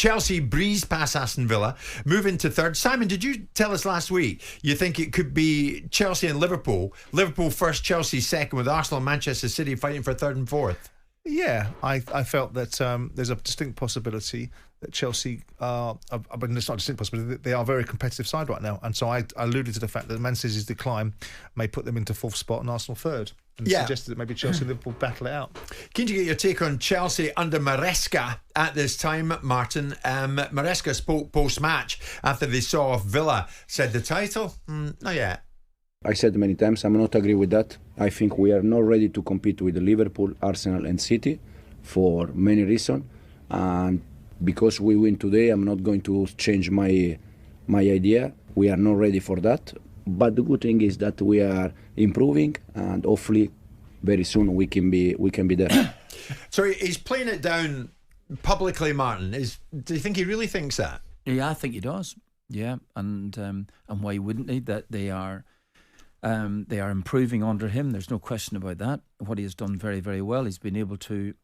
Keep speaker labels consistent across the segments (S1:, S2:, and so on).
S1: Chelsea breezed past Aston Villa, moving to third. Simon, did you tell us last week you think it could be Chelsea and Liverpool? Liverpool first, Chelsea second, with Arsenal and Manchester City fighting for third and fourth?
S2: Yeah, I felt that there's a distinct possibility that Chelsea are, but it's not a distinct possibility, they are a very competitive side right now. And so I alluded to the fact that Man City's decline may put them into fourth spot and Arsenal third. And suggested that maybe Chelsea and Liverpool battle it out.
S1: Keen to get your take on Chelsea under Maresca at this time, Martin. Maresca spoke post-match after they saw Villa. Said the title? Not yet.
S3: I said many times, I'm not agree with that. I think we are not ready to compete with Liverpool, Arsenal and City for many reasons. And because we win today, I'm not going to change my idea. We are not ready for that. But the good thing is that we are improving, and hopefully very soon we can be there.
S1: So he's playing it down publicly, Martin. Do you think he really thinks that?
S4: Yeah, I think he does. Yeah, and why wouldn't he? That they are improving under him. There's no question about that. What he has done very, very well. He's been able to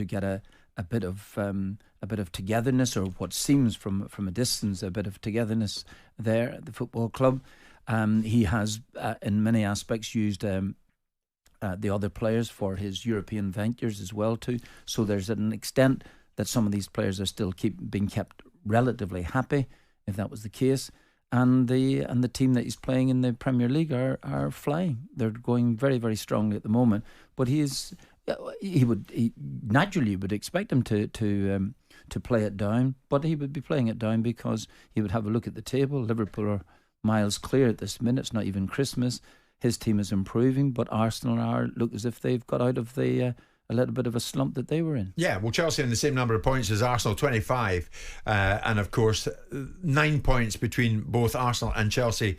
S4: get a bit of togetherness, or what seems from a distance a bit of togetherness there at the football club. He has in many aspects used the other players for his European ventures as well too. So there's an extent that some of these players are still being kept relatively happy, if that was the case. And the team that he's playing in the Premier League are flying. They're going very, very strongly at the moment. But he naturally would expect him to play it down, but he would be playing it down because he would have a look at the table. Liverpool are miles clear at this minute. It's not even Christmas. His team is improving, but Arsenal look as if they've got out of a little bit of a slump that they were in.
S1: Yeah, well, Chelsea in the same number of points as Arsenal, 25, and of course 9 points between both Arsenal and Chelsea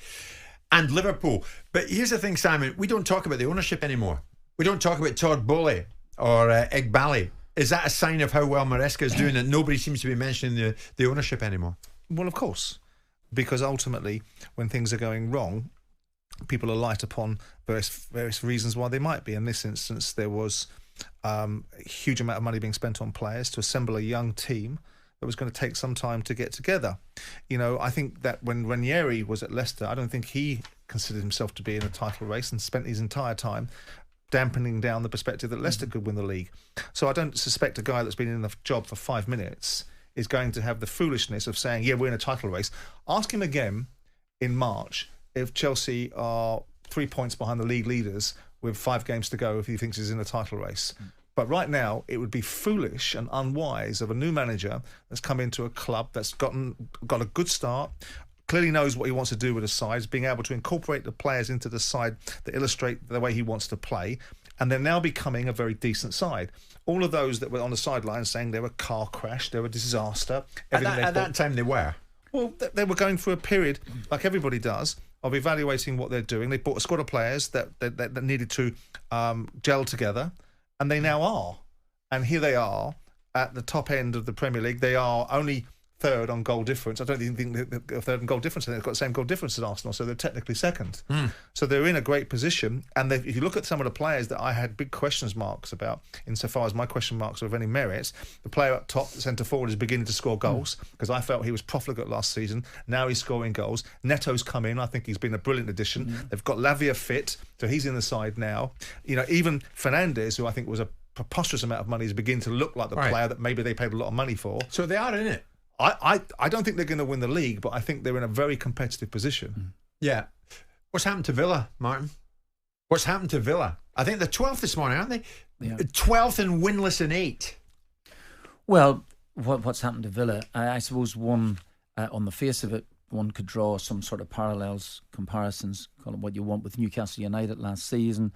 S1: and Liverpool. But here's the thing, Simon, we don't talk about the ownership anymore. We don't talk about Todd Bowley or Igbali. Is that a sign of how well Maresca is doing that nobody seems to be mentioning the ownership anymore?
S2: Well, of course, because ultimately when things are going wrong, people are light upon various reasons why they might be. In this instance, there was a huge amount of money being spent on players to assemble a young team that was going to take some time to get together. You know, I think that when Ranieri was at Leicester, I don't think he considered himself to be in a title race and spent his entire time dampening down the perspective that Leicester could win the league. So I don't suspect a guy that's been in the job for 5 minutes is going to have the foolishness of saying, yeah, we're in a title race. Ask him again in March if Chelsea are 3 points behind the league leaders with 5 games to go if he thinks he's in a title race. But right now, it would be foolish and unwise of a new manager that's come into a club that's got a good start, clearly knows what he wants to do with the sides, being able to incorporate the players into the side that illustrate the way he wants to play, and they're now becoming a very decent side. All of those that were on the sidelines saying they were a car crash, they were a disaster.
S1: At that time they were.
S2: Well, they were going through a period, like everybody does, of evaluating what they're doing. They bought a squad of players that needed to gel together, and they now are. And here they are at the top end of the Premier League. They are only third on goal difference. I don't even think they're third on goal difference. They've got the same goal difference as Arsenal, so they're technically second. So they're in a great position. And if you look at some of the players that I had big question marks about, insofar as my question marks are of any merit, the player up top, the centre forward, is beginning to score goals, because I felt he was profligate last season. Now he's scoring goals. Neto's come in. I think he's been a brilliant addition. They've got Lavia fit, so he's in the side now. You know, even Fernandes, who I think was a preposterous amount of money, is beginning to look like the player that maybe they paid a lot of money for.
S1: So they are in it.
S2: I don't think they're going to win the league, but I think they're in a very competitive position.
S1: Yeah. What's happened to Villa, Martin? What's happened to Villa? I think they're 12th this morning, aren't they? Yeah. 12th and winless in 8.
S4: Well, what's happened to Villa? I suppose one, on the face of it, one could draw some sort of parallels, comparisons, call it what you want, with Newcastle United last season.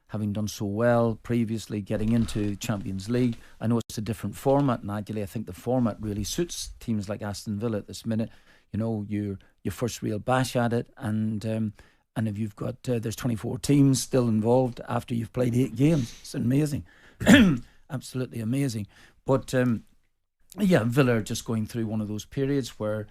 S4: Having done so well previously, getting into Champions League. I know it's a different format, and actually I think the format really suits teams like Aston Villa at this minute. You know, your first real bash at it, and if you've got there's 24 teams still involved after you've played 8 games. It's amazing, absolutely amazing. But Villa are just going through one of those periods where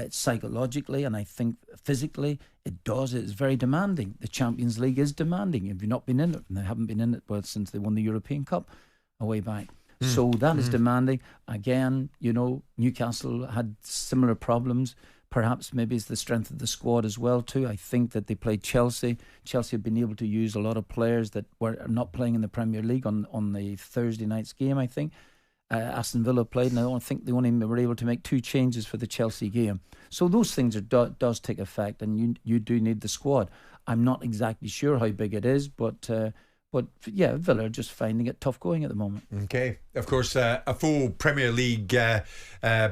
S4: psychologically, and I think physically, it's very demanding. The Champions League is demanding. If you've not been in it, and they haven't been in it since they won the European Cup a way back. So that is demanding. Again, Newcastle had similar problems. Perhaps maybe it's the strength of the squad as well too. I think that they played Chelsea. Chelsea have been able to use a lot of players that were not playing in the Premier League on the Thursday night's game, I think. Aston Villa played, and I don't think they only were able to make 2 changes for the Chelsea game. So those things does take effect, and you do need the squad. I'm not exactly sure how big it is, but yeah, Villa are just finding it tough going at the moment.
S1: Okay. Of course, a full Premier League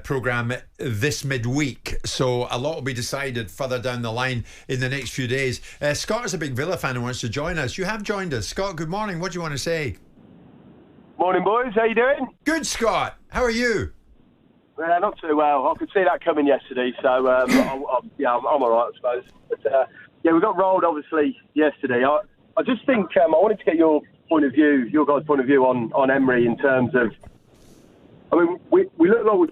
S1: programme this midweek, so a lot will be decided further down the line in the next few days. Scott is a big Villa fan and wants to join us. You have joined us. Scott, good morning. What do you want to say?
S5: Morning, boys. How you doing?
S1: Good, Scott. How are you?
S5: Not too well. I could see that coming yesterday, so I'm all right, I suppose. But we got rolled, obviously, yesterday. I just think I wanted to get your point of view, your guys' point of view on Emery in terms of. I mean, we look like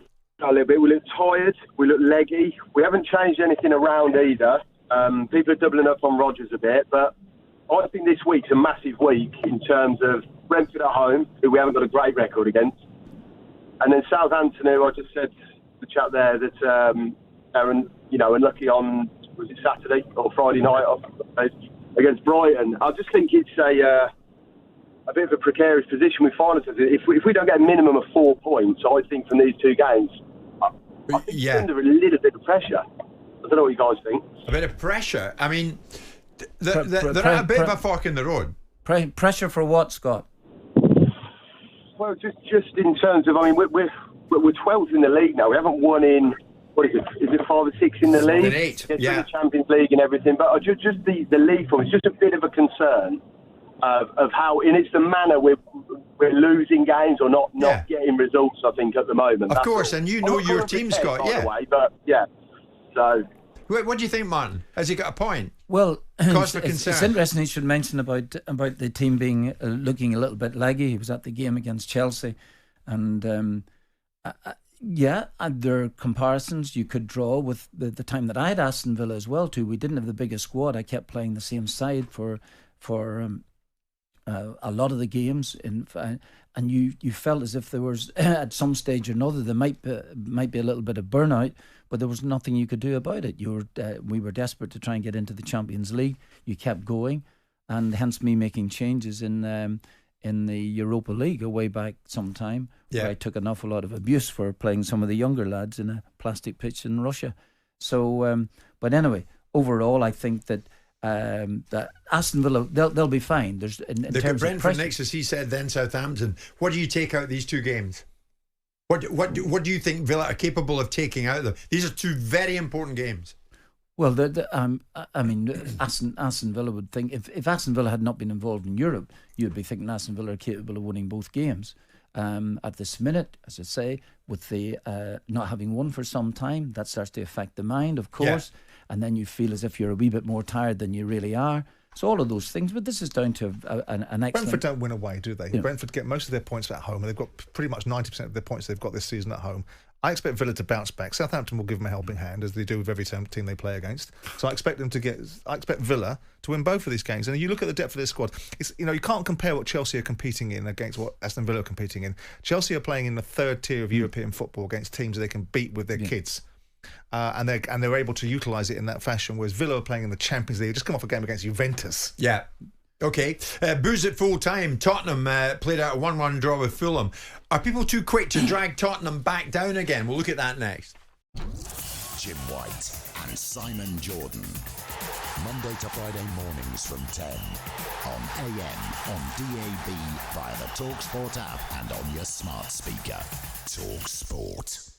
S5: a little bit. We look tired. We look leggy. We haven't changed anything around either. People are doubling up on Rodgers a bit, but I think this week's a massive week in terms of Brentford at home, who we haven't got a great record against, and then Southampton, who I just said the chat there that Aaron, unlucky on, was it Saturday or Friday night against Brighton. I just think it's a bit of a precarious position we find ourselves in. If we don't get a minimum of 4 points, I think from these 2 games, I think it's under a little bit of pressure. I don't know what you guys think.
S1: A bit of pressure. I mean, they're at a bit of a fork in the road.
S4: Pressure for what, Scott?
S5: Well, just in terms of, I mean, we're 12th in the league now. We haven't won in, what is it? Is it 5 or 6 in the league?
S1: 8,
S5: yeah. The Champions League and everything, but just the league form is just a bit of a concern of how, and it's the manner we're losing games or not getting results. I think at the moment.
S1: Of course, and your team, Scott.
S5: By the way, but yeah. So,
S1: what do you think, Martin? Has he got a point?
S4: Well,
S1: cause for concern.
S4: It's interesting you should mention about the team being looking a little bit laggy. He was at the game against Chelsea, and there are comparisons you could draw with the time that I had Aston Villa as well too. We didn't have the biggest squad. I kept playing the same side for a lot of the games, and you felt as if there was at some stage or another there might be a little bit of burnout. But there was nothing you could do about it. We were desperate to try and get into the Champions League. You kept going, and hence me making changes in the Europa League a way back some time.
S1: Yeah.
S4: Where I took an awful lot of abuse for playing some of the younger lads in a plastic pitch in Russia. So, but anyway, overall, I think that Aston Villa they'll be fine. They've
S1: got Brentford next, as he said, then Southampton. What do you take out of these 2 games? What do you think Villa are capable of taking out of them? These are 2 very important games.
S4: Well, I mean, Aston Villa would think if Aston Villa had not been involved in Europe, you'd be thinking Aston Villa are capable of winning both games. At this minute, as I say, with the not having won for some time, that starts to affect the mind, of course, and then you feel as if you're a wee bit more tired than you really are. So all of those things, but this is down to an excellent...
S2: Brentford don't win away, do they? Brentford get most of their points at home, and they've got pretty much 90% of their points they've got this season at home. I expect Villa to bounce back. Southampton will give them a helping hand, as they do with every team they play against. So I expect Villa to win both of these games. And you look at the depth of their squad. It's, you can't compare what Chelsea are competing in against what Aston Villa are competing in. Chelsea are playing in the 3rd tier of European football against teams they can beat with their kids. And they're able to utilise it in that fashion, whereas Villa are playing in the Champions League. Just come off a game against Juventus.
S1: Yeah. Okay. Booze at full time. Tottenham played out a 1-1 draw with Fulham. Are people too quick to drag Tottenham back down again? We'll look at that next.
S6: Jim White and Simon Jordan. Monday to Friday mornings from 10 on AM, on DAB, via the talkSPORT app and on your smart speaker. talkSPORT.